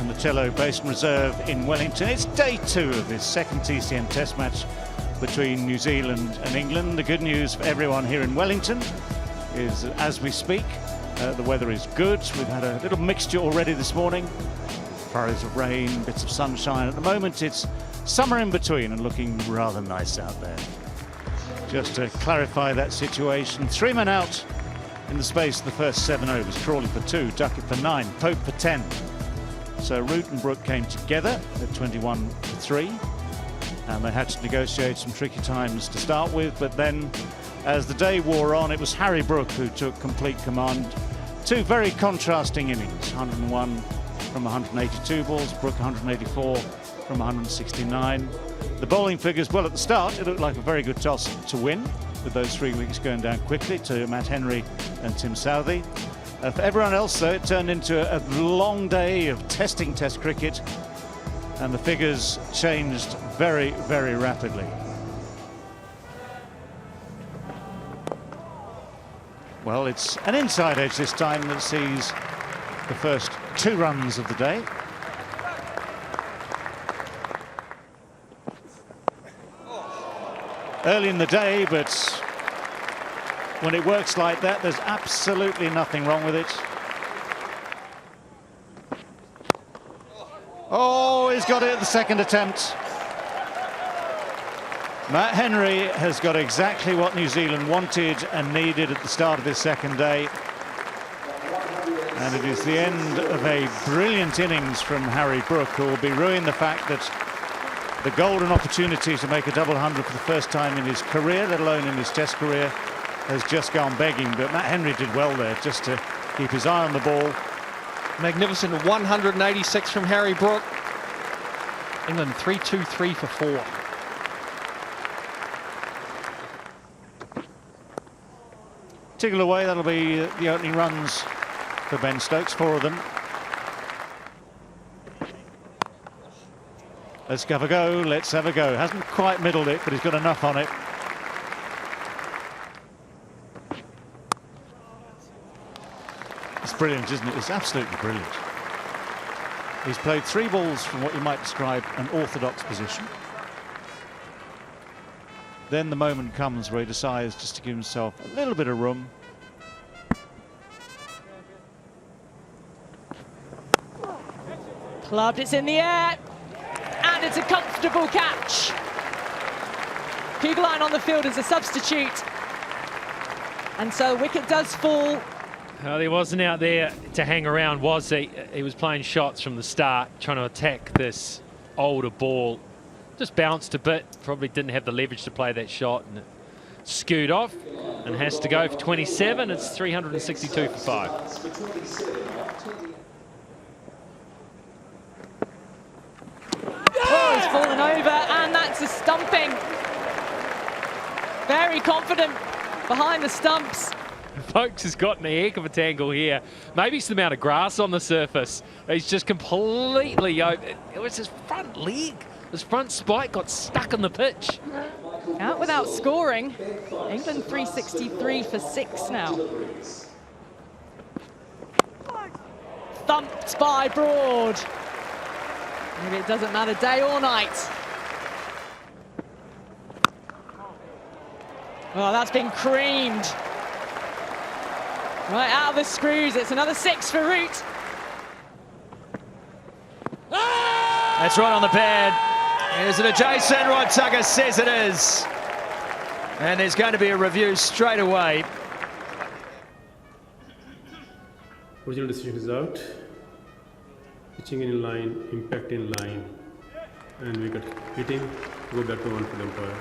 from the Tello Basin Reserve in Wellington. It's day 2 of this second TCM Test match between New Zealand and England. The good news for everyone here in Wellington is that as we speak, the weather is good. We've had a little mixture already this morning. Flurries of rain, bits of sunshine. At the moment, it's summer in between and looking rather nice out there. Just to clarify that situation, 3 men out in the space of the first 7 overs. Crawley for 2, Duckett for 9, Pope for 10. So Root and Brook came together at 21 for 3. And they had to negotiate some tricky times to start with. But then, as the day wore on, it was Harry Brook who took complete command. 2 very contrasting innings, 101 from 182 balls, Brook 184 from 169. The bowling figures, well, at the start, it looked like a very good toss to win, with those 3 wickets going down quickly to Matt Henry and Tim Southey. For everyone else, though, it turned into a long day of testing Test cricket, and the figures changed very, very rapidly. Well, it's an inside edge this time that sees the first 2 runs of the day. Early in the day, but when it works like that, there's absolutely nothing wrong with it. Oh, he's got it at the second attempt. Matt Henry has got exactly what New Zealand wanted and needed at the start of this second day. And it is the end of a brilliant innings from Harry Brook, who will be ruining the fact that the golden opportunity to make a double hundred for the first time in his career, let alone in his Test career, has just gone begging. But Matt Henry did well there, just to keep his eye on the ball. Magnificent 186 from Harry Brook. England 3-2-3 for 4. Tiggle away, that'll be the opening runs for Ben Stokes, 4 of them. Let's have a go, let's have a go. Hasn't quite middled it, but he's got enough on it. It's brilliant, isn't it? It's absolutely brilliant. He's played 3 balls from what you might describe an orthodox position. Then the moment comes where he decides just to give himself a little bit of room. Clubbed, it's in the air. And it's a comfortable catch. Kugelheim on the field as a substitute. And so wicket does fall. Well, he wasn't out there to hang around, was he? He was playing shots from the start, trying to attack this older ball. Just bounced a bit, probably didn't have the leverage to play that shot, and it skewed off and has to go for 27. It's 362 for 5. Oh, he's fallen over, and that's a stumping. Very confident behind the stumps. Folks has gotten a heck of a tangle here. Maybe it's the amount of grass on the surface. He's just completely over. It was his front leg. His front spike got stuck on the pitch. Out without scoring. England 363 for 6 now. Thumped by Broad. Maybe it doesn't matter day or night. Oh, that's been creamed. Right out of the screws. It's another 6 for Root. That's right on the pad. Is it adjacent? Rod Tucker says it is. And there's going to be a review straight away. Original decision is out. Pitching in line, impact in line. And we got hitting. Go back to 1 for the umpire.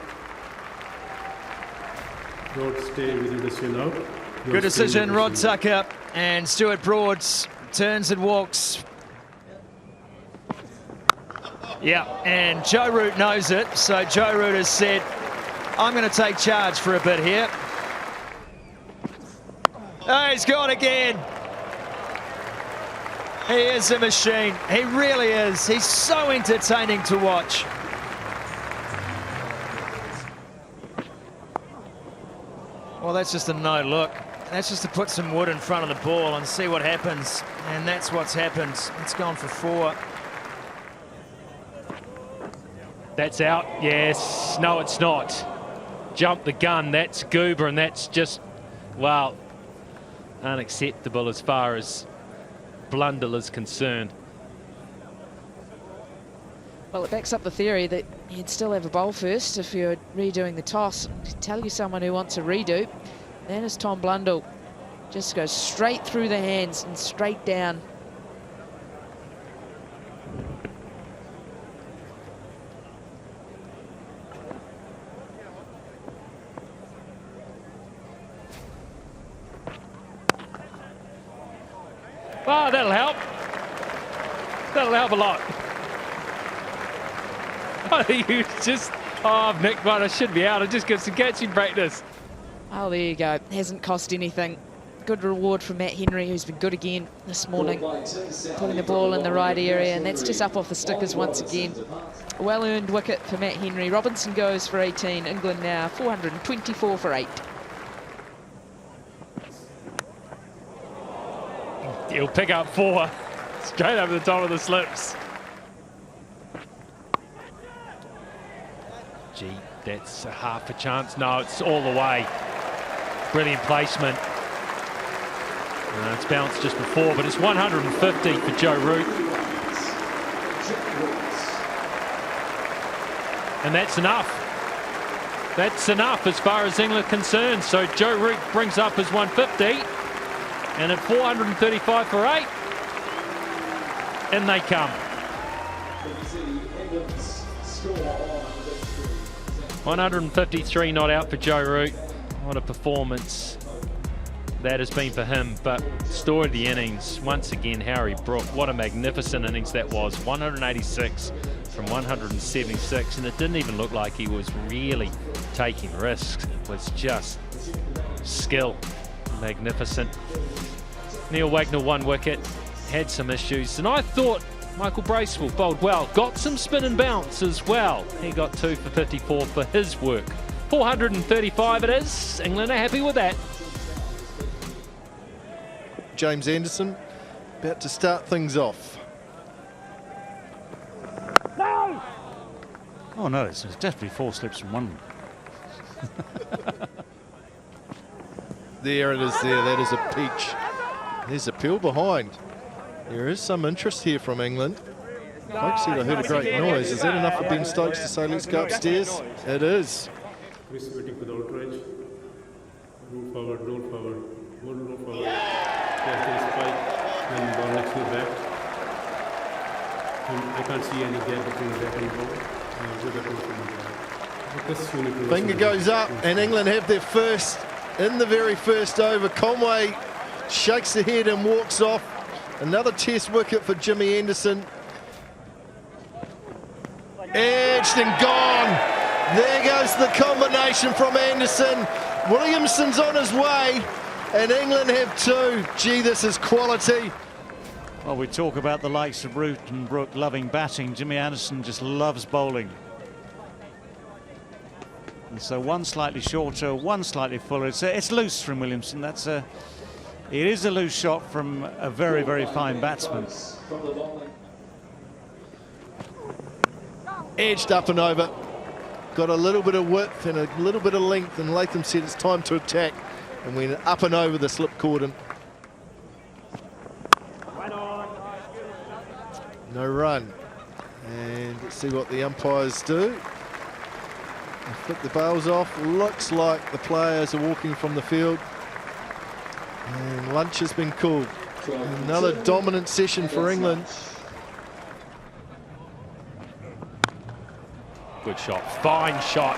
Rod stay with the decision out. Good decision, Rod Tucker. And Stuart Broad turns and walks. Yeah, and Joe Root knows it. So Joe Root has said, I'm going to take charge for a bit here. Oh, he's gone again. He is a machine. He really is. He's so entertaining to watch. Well, that's just a no look. That's just to put some wood in front of the ball and see what happens. And that's what's happened. It's gone for 4. That's out. Yes. No, it's not. Jump the gun. That's Goober, and that's just, well, unacceptable as far as Blundell is concerned. Well, it backs up the theory that you'd still have a bowl first if you're redoing the toss. To tell you someone who wants a redo, that is Tom Blundell. Just goes straight through the hands and straight down. Oh, that'll help. That'll help a lot. Oh, you just, oh, I've nicked one. I should be out. I just got some catching practice. Oh, there you go. Hasn't cost anything. Good reward from Matt Henry, who's been good again this morning, putting the ball in the right area, and that's just up off the stickers once again. A well-earned wicket for Matt Henry. Robinson goes for 18. England now 424 for 8. He'll pick up 4 straight over the top of the slips. Gee, that's a half a chance. No, it's all the way. Brilliant placement. It's bounced just before, but it's 150 for Joe Root. And that's enough. That's enough as far as England are concerned. So Joe Root brings up his 150. And at 435 for 8, in they come. 153 not out for Joe Root. What a performance that has been for him. But story of the innings, once again, Harry Brook. What a magnificent innings that was. 186 from 176, and it didn't even look like he was really taking risks. It was just skill. Magnificent. Neil Wagner 1 wicket, had some issues, and I thought Michael Bracewell bowled well, got some spin and bounce as well. He got 2 for 54 for his work. 435 it is. England are happy with that. James Anderson about to start things off. Oh no, it's definitely 4 slips from 1. There it is there, that is a peach. There's a peel behind. There is some interest here from England. Folks said I heard a great noise. Is that enough for Ben Stokes to say let's go upstairs? It is. Chris waiting for the outrage. Roll forward, roll forward, roll forward. Yes, there is spike, and ball next to the bat. And I can't see any gap between the bat and ball. Finger goes up, and England have their first in the very first over. Conway shakes the head and walks off. Another test wicket for Jimmy Anderson. Edged and gone. There goes the combination from Anderson. Williamson's on his way, and England have 2. Gee, this is quality. Well, we talk about the likes of Root and Brook loving batting. Jimmy Anderson just loves bowling. And so 1 slightly shorter, 1 slightly fuller. It's loose from Williamson. It is a loose shot from a very, very fine batsman. Edged up and over. Got a little bit of width and a little bit of length, and Latham said it's time to attack, and went up and over the slip cordon. No run. And let's see what the umpires do. They flick the bails off. Looks like the players are walking from the field. And lunch has been called. Another dominant session for England. Good shot, fine shot.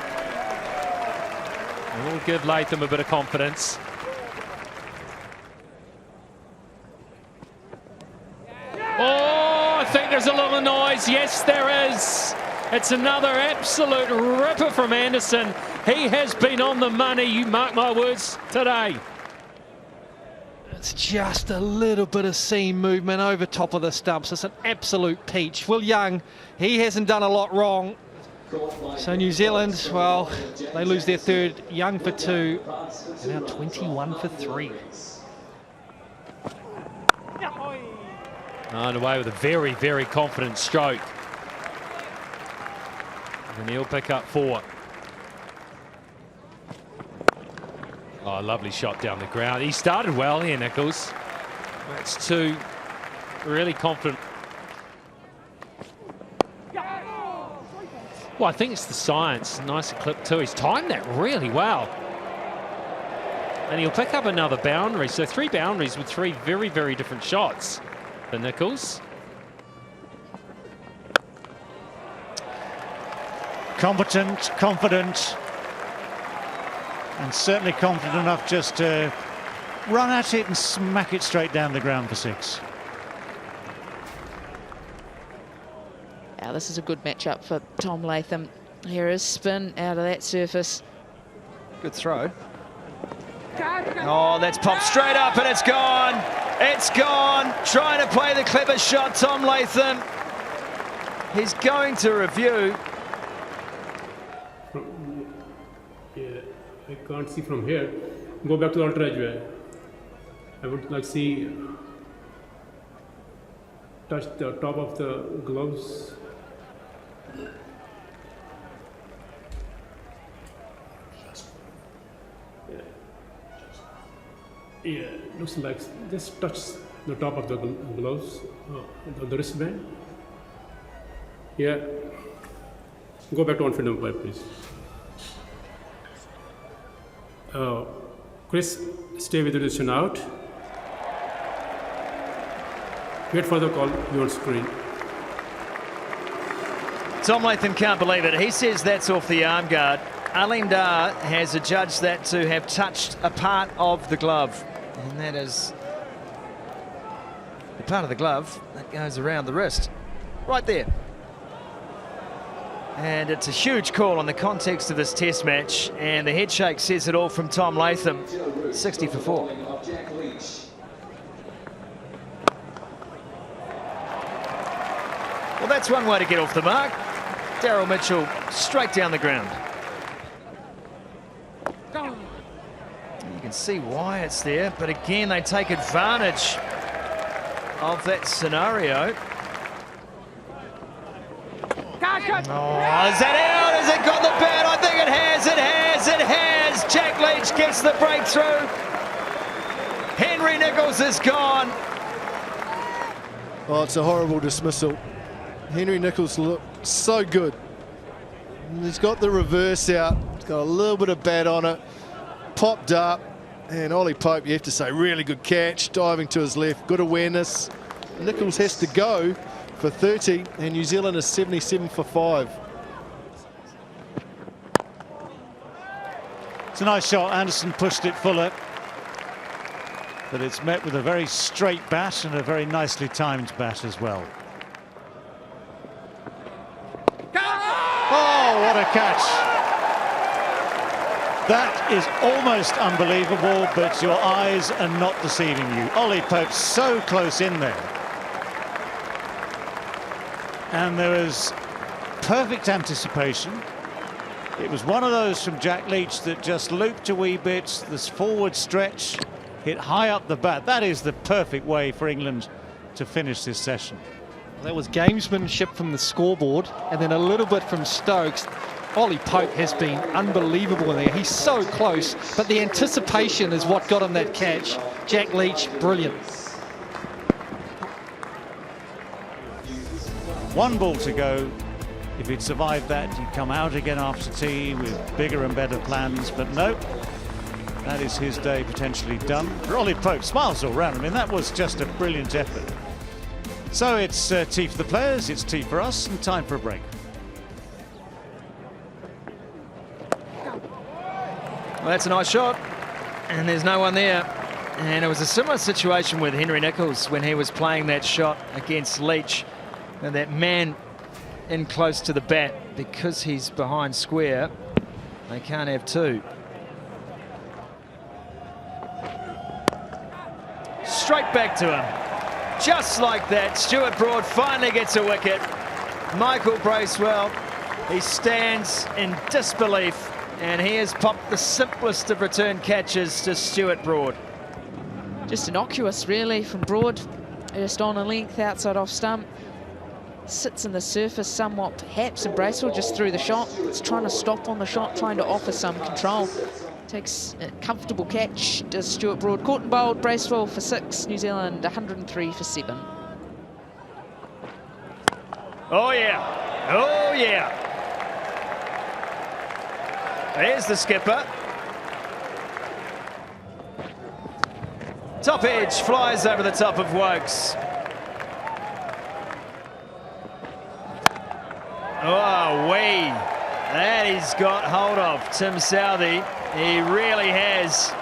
We'll give Latham a bit of confidence. Oh, I think there's a little noise. Yes, there is. It's another absolute ripper from Anderson. He has been on the money, you mark my words, today. It's just a little bit of seam movement over top of the stumps. It's an absolute peach. Will Young, he hasn't done a lot wrong. So New Zealand, well, they lose their third, young for 2, and now 21 for 3. And away with a very, very confident stroke. And he'll pick up 4. Oh, lovely shot down the ground. He started well here, Nichols. That's 2. Really confident. Well, I think it's the science. Nice clip too. He's timed that really well. And he'll pick up another boundary. So 3 boundaries with 3 very, very different shots for Nichols. Competent, confident, and certainly confident enough just to run at it and smack it straight down the ground for 6. Now, this is a good matchup for Tom Latham. Here is spin out of that surface. Good throw. Oh, that's popped straight up and it's gone. It's gone. Trying to play the clever shot, Tom Latham. He's going to review. Yeah, I can't see from here. Go back to the ultra edge way. I would like see touch the top of the gloves. Yeah, looks like just touch the top of the gloves, the wristband. Yeah. Go back to on-field umpire, please. Chris, stay with the decision out. Wait for the call, your screen. Tom Latham can't believe it. He says that's off the arm guard. Alim Dar has adjudged that to have touched a part of the glove. And that is the part of the glove that goes around the wrist. Right there. And it's a huge call on the context of this test match. And the head shake says it all from Tom Latham. 60 for 4. Well, that's one way to get off the mark. Daryl Mitchell straight down the ground. You can see why it's there, but again, they take advantage of that scenario. Oh, is that out? Has it got the bat? I think it has, it has, it has. Jack Leach gets the breakthrough. Henry Nicholls is gone. Oh, it's a horrible dismissal. Henry Nicholls looked so good. He's got the reverse out. He's got a little bit of bat on it. Popped up. And Ollie Pope, you have to say, really good catch. Diving to his left. Good awareness. Nicholls has to go for 30. And New Zealand is 77 for 5. It's a nice shot. Anderson pushed it fuller. But it's met with a very straight bat and a very nicely timed bat as well. Oh, what a catch. That is almost unbelievable, but your eyes are not deceiving you. Ollie Pope so close in there. And there was perfect anticipation. It was one of those from Jack Leach that just looped a wee bit, this forward stretch, hit high up the bat. That is the perfect way for England to finish this session. That was gamesmanship from the scoreboard, and then a little bit from Stokes. Ollie Pope has been unbelievable in there. He's so close, but the anticipation is what got him that catch. Jack Leach, brilliant. 1 ball to go. If he'd survived that, he'd come out again after tea with bigger and better plans, but no. That is his day potentially done. For Ollie Pope, smiles all round. I mean, that was just a brilliant effort. So it's tea for the players, it's tea for us, and time for a break. Well, that's a nice shot, and there's no one there. And it was a similar situation with Henry Nicholls when he was playing that shot against Leach. And that man in close to the bat, because he's behind square, they can't have 2. Straight back to him. Just like that, Stuart Broad finally gets a wicket. Michael Bracewell He stands in disbelief, and he has popped the simplest of return catches to Stuart Broad. Just innocuous, really, from Broad. Just on a length outside off stump. Sits in the surface somewhat, perhaps, and Bracewell just threw the shot. It's trying to stop on the shot, trying to offer some control. Takes a comfortable catch, does Stuart Broad. Caught and bowled, Bracewell for 6, New Zealand 103 for 7. Oh, yeah. Oh, yeah. There's the skipper. Top edge flies over the top of Wokes. Oh, wee. That he's got hold of, Tim Southey. He really has.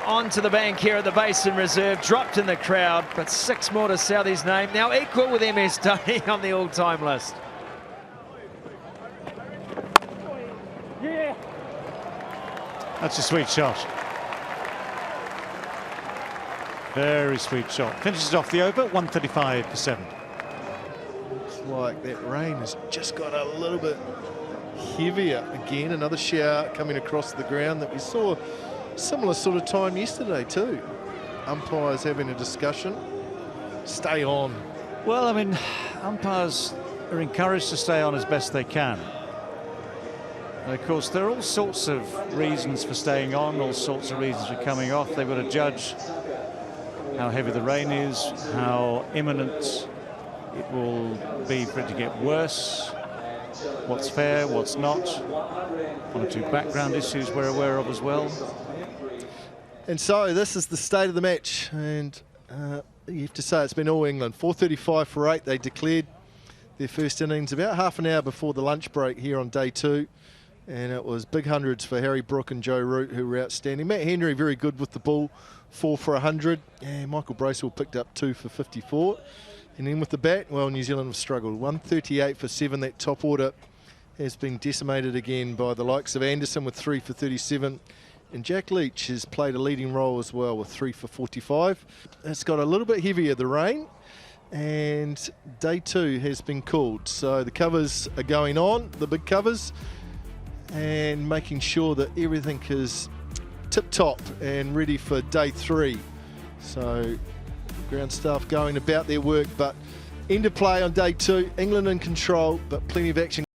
Onto the bank here at the Basin Reserve, dropped in the crowd, but 6 more to Southey's name. Now equal with MS Dhoni on the all-time list. Yeah. That's a sweet shot. Very sweet shot. Finishes off the over, 135 for 7. Looks like that rain has just got a little bit heavier again. Another shower coming across the ground that we saw similar sort of time yesterday too. Umpires having a discussion. Stay on. Well, I mean, umpires are encouraged to stay on as best they can. And of course, there are all sorts of reasons for staying on, all sorts of reasons for coming off. They've got to judge how heavy the rain is, how imminent it will be for it to get worse, what's fair, what's not. 1 or 2 background issues we're aware of as well. And so this is the state of the match, and you have to say it's been all England. 4:35 for 8. They declared their first innings about half an hour before the lunch break here on day 2, and it was big hundreds for Harry Brook and Joe Root, who were outstanding. Matt Henry very good with the ball, 4 for 100, and Michael Bracewell picked up 2 for 54. And then with the bat, well, New Zealand have struggled. 138 for 7. That top order has been decimated again by the likes of Anderson with 3 for 37. And Jack Leach has played a leading role as well with 3 for 45. It's got a little bit heavier, the rain, and day 2 has been called. So the covers are going on, the big covers, and making sure that everything is tip-top and ready for day 3. So ground staff going about their work, but end of play on day 2. England in control, but plenty of action.